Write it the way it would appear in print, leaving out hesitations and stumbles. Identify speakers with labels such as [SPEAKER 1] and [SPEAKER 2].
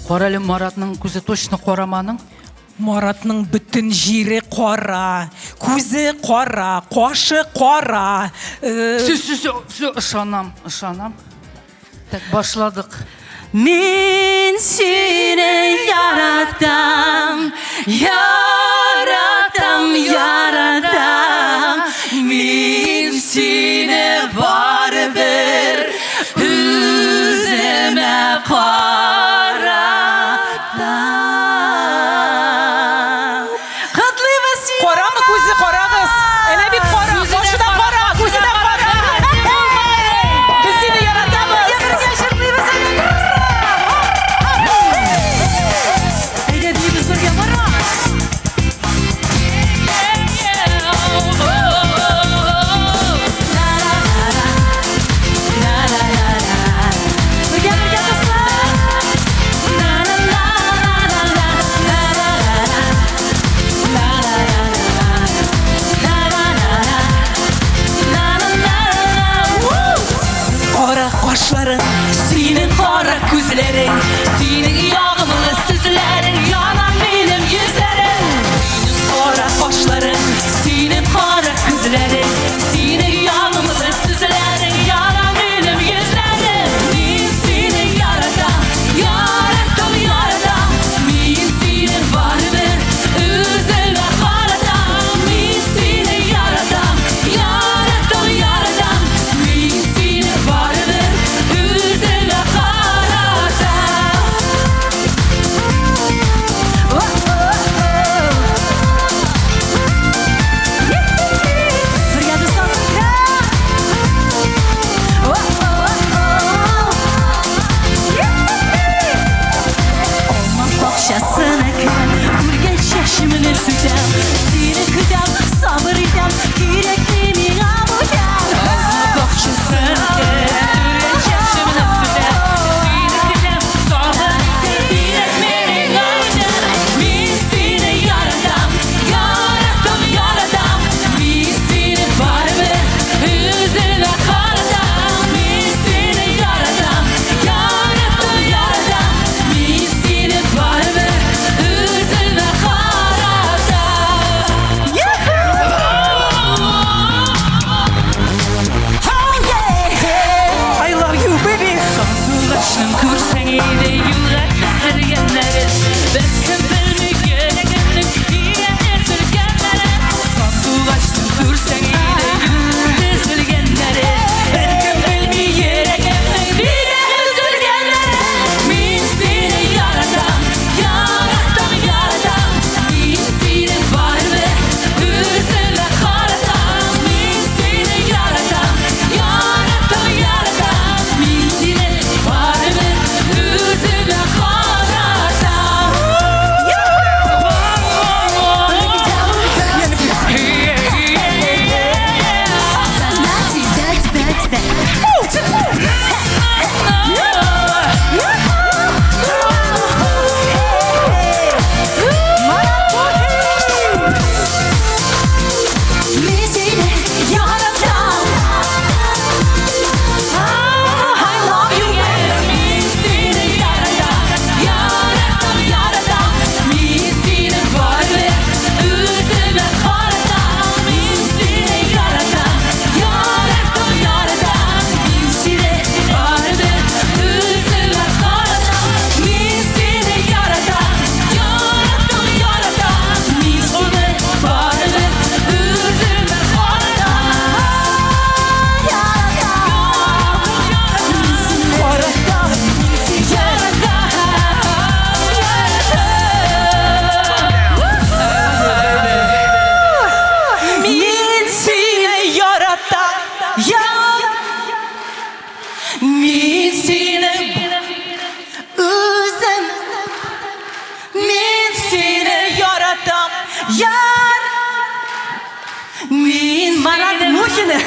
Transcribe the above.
[SPEAKER 1] Қоралы Маратның көзі точно қораманың.
[SPEAKER 2] Маратның бүтін жері қора, көзі қора, қошы қора.
[SPEAKER 1] Все, ышанам. Так, başladık.
[SPEAKER 3] Мен сені яратам. Мен сені baribir üzüme qaratam. Qatlaymasın.
[SPEAKER 2] Қора mı көзі қора қыз? Әне бит қора, қошы да қора, көзі да қора. Біз сені яратамыз.
[SPEAKER 3] Qora qoshların, senin qora ko'zlaring, sening yog'imli so'zlaring, yonar mening yuzlarim. Sening qora qoshların, sening qora ko'zlaring, sening yog'imli so'zlaring, yonar mening yuzlarim. Men seni yaratam. Men seni baribir o'zimga qaratam. Men seni yaratam. Men seni baribir o'zimga qaratam. Olmaz boqshasini kiyam, urgach yashimni sutam, seni kutam, sabr etam, kerakli menga bo'tam. Olmaz boqshasini kiyam, urgach yashimni sutam, seni kutam, sabr etam, kerakli menga bo'tam. Men seni yaratam. Men seni baribir o'zimga qaratam. Men seni yaratam. Men seni baribir o'zimga qaratam.
[SPEAKER 2] I love you, baby.
[SPEAKER 3] Sandıqaşın ko'rsang edi yurak ezilganlari, bir kim bilmagan ekanni yurak ezilganlari. Sandıqaşın ko'rsang edi yurak ezilganlari, bir kim bilmagan ekanni yurak ezilganlari. Men seni yaratam. Men seni baribir o'zimga qaratam. Men seni yaratam. Men seni baribir o'zimga qaratam. Men seni yaratam. I love you. Men seni yaratam. Men seni baribir o'zimga qaratam. Men seni yaratam. Men seni baribir o'zimga qaratam. Men seni yaratam. Men seni baribir o'zimga
[SPEAKER 2] Men seni yaratam.
[SPEAKER 3] Men seni o'zim. Men seni
[SPEAKER 2] Yaratam.
[SPEAKER 3] Men Marat Muhini